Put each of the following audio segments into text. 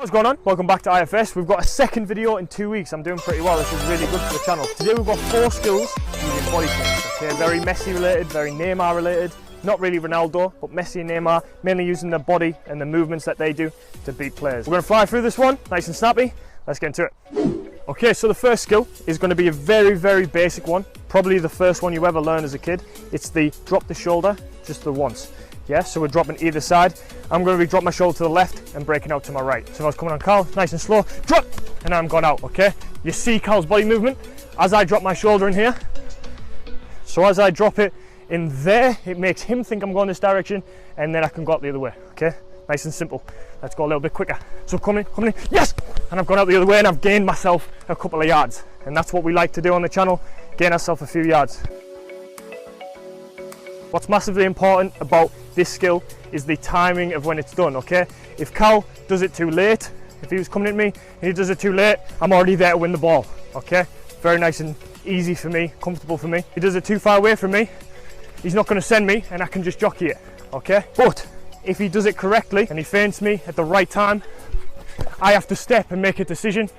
What's going on? Welcome back to IFS. We've got a second video in 2 weeks. I'm doing pretty well. This is really good for the channel. Today we've got 4 skills using body strength. Okay, very Messi related, very Neymar related. Not really Ronaldo, but Messi and Neymar, mainly using their body and the movements that they do to beat players. We're going to fly through this one, nice and snappy. Let's get into it. Okay, so the first skill is going to be a very basic one. Probably the first one you ever learn as a kid. It's the drop the shoulder, just the once. Yeah, so we're dropping either side. I'm going to be dropping my shoulder to the left and breaking out to my right. So if I was coming on Carl, nice and slow, drop, and I'm gone out, okay? You see Carl's body movement as I drop my shoulder in here. So as I drop it in there, it makes him think I'm going this direction, and then I can go out the other way, okay? Nice and simple. Let's go a little bit quicker. So coming in, yes! And I've gone out the other way and I've gained myself a couple of yards. And that's what we like to do on the channel, gain ourselves a few yards. What's massively important about this skill is the timing of when it's done, okay? If Cal does it too late, if he was coming at me and he does it too late, I'm already there to win the ball, okay? Very nice and easy for me, comfortable for me. If he does it too far away from me, he's not going to send me and I can just jockey it, okay? But if he does it correctly and he feints me at the right time, I have to step and make a decision,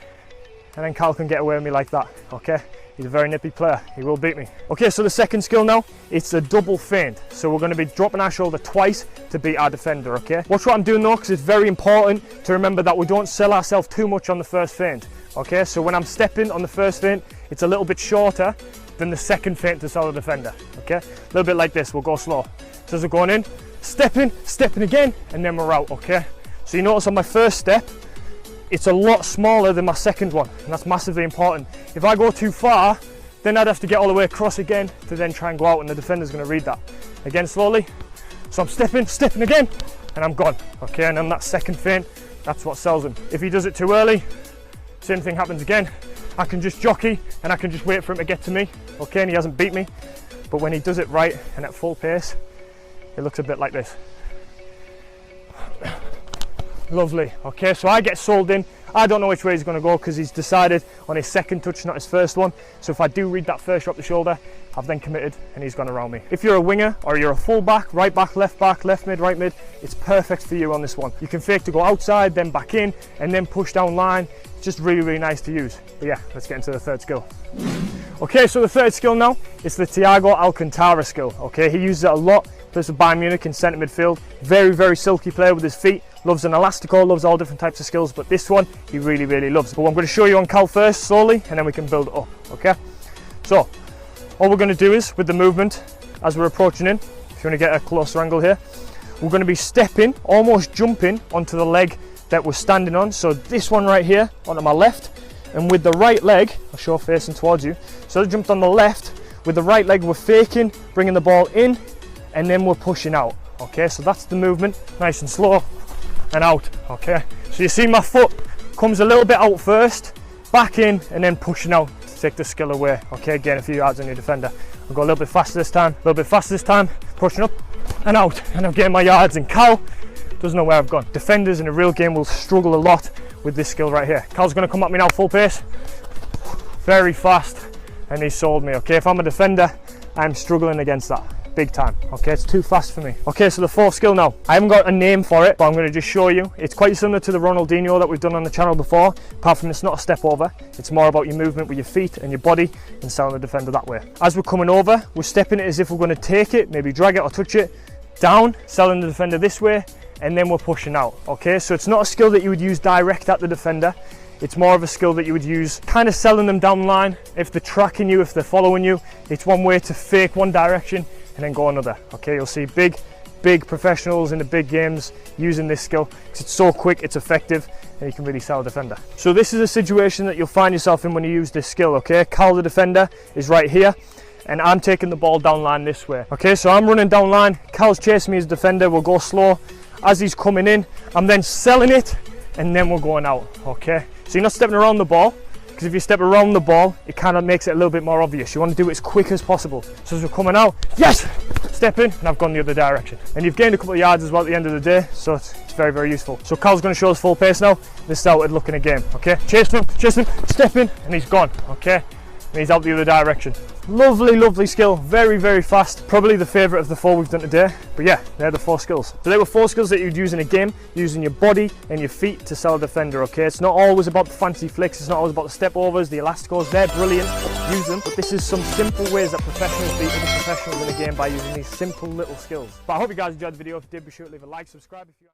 and then Cal can get away with me like that, okay? He's a very nippy player, he will beat me. Okay, so the second skill now, it's a double feint. So we're going to be dropping our shoulder twice to beat our defender, okay? Watch what I'm doing though, because it's very important to remember that we don't sell ourselves too much on the first feint, okay? So when I'm stepping on the first feint, it's a little bit shorter than the second feint to sell the defender, okay? A little bit like this, we'll go slow. So as we're going in, stepping again, and then we're out, okay? So you notice on my first step, it's a lot smaller than my second one, and that's massively important. If I go too far, then I'd have to get all the way across again to then try and go out, and the defender's going to read that. Again, slowly. So I'm stepping again, and I'm gone, okay? And on that second feint, that's what sells him. If he does it too early, same thing happens again. I can just jockey, and I can just wait for him to get to me, okay? And he hasn't beat me. But when he does it right and at full pace, it looks a bit like this. Lovely. Okay, so I get sold in. I don't know which way he's going to go because he's decided on his second touch, not his first one. So if I do read that first drop the shoulder, I've then committed and he's gone around me. If you're a winger or you're a full back, left mid, right mid, it's perfect for you on this one. You can fake to go outside, then back in, and then push down line. It's just really nice to use. But yeah, let's get into the third skill. Okay, so the third skill now is the Thiago Alcantara skill. Okay, he uses it a lot. Plays for Bayern Munich in centre midfield. Very silky player with his feet. Loves an elastico, loves all different types of skills, but this one he really loves. But I'm going to show you on Cal first slowly, and then we can build it up, okay? So all we're going to do is, with the movement as we're approaching in, if you want to get a closer angle here, we're going to be stepping, almost jumping onto the leg that we're standing on. So this one right here onto my left, and with the right leg, I'll show facing towards you. So I jumped on the left, with the right leg we're faking, bringing the ball in, and then we're pushing out, okay? So that's the movement, nice and slow, and out, okay? So you see my foot comes a little bit out first, back in, and then pushing out to take the skill away, okay? Again, a few yards on your defender. I'll go a little bit faster this time, pushing up and out, and I'm getting my yards, and Cal doesn't know where I've gone. Defenders in a real game will struggle a lot with this skill right here. Cal's gonna come at me now full pace, very fast, and he sold me, okay? If I'm a defender, I'm struggling against that. Big time, okay? It's too fast for me. Okay, so the fourth skill now. I haven't got a name for it, but I'm going to just show you. It's quite similar to the Ronaldinho that we've done on the channel before, apart from it's not a step over. It's more about your movement with your feet and your body and selling the defender that way. As we're coming over, we're stepping it as if we're going to take it, maybe drag it or touch it, down, selling the defender this way, and then we're pushing out, okay? So it's not a skill that you would use direct at the defender. It's more of a skill that you would use kind of selling them down the line. If they're tracking you, if they're following you, it's one way to fake one direction and then go another, okay? You'll see big professionals in the big games using this skill because it's so quick, it's effective, and you can really sell a defender. So this is a situation that you'll find yourself in when you use this skill, okay? Cal the defender is right here, and I'm taking the ball down line this way, okay? So I'm running down line, Cal's chasing me as defender, we'll go slow. As he's coming in, I'm then selling it, and then we're going out, okay? So you're not stepping around the ball, because if you step around the ball, it kind of makes it a little bit more obvious. You want to do it as quick as possible. So as we're coming out, yes! Step in, and I've gone the other direction. And you've gained a couple of yards as well at the end of the day, so it's very useful. So Cal's going to show us full pace now. This is how it'd look in a game, okay? Chase him, step in, and he's gone, okay? and he's out the other direction. Lovely, lovely skill. Very, very fast. Probably the favourite of the 4 we've done today. But yeah, they're the 4 skills. So they were 4 skills that you'd use in a game, using your body and your feet to sell a defender, okay? It's not always about the fancy flicks, it's not always about the step overs, the elasticos. They're brilliant, use them. But this is some simple ways that professionals beat other professionals in a game by using these simple little skills. But I hope you guys enjoyed the video. If you did, be sure to leave a like, subscribe if you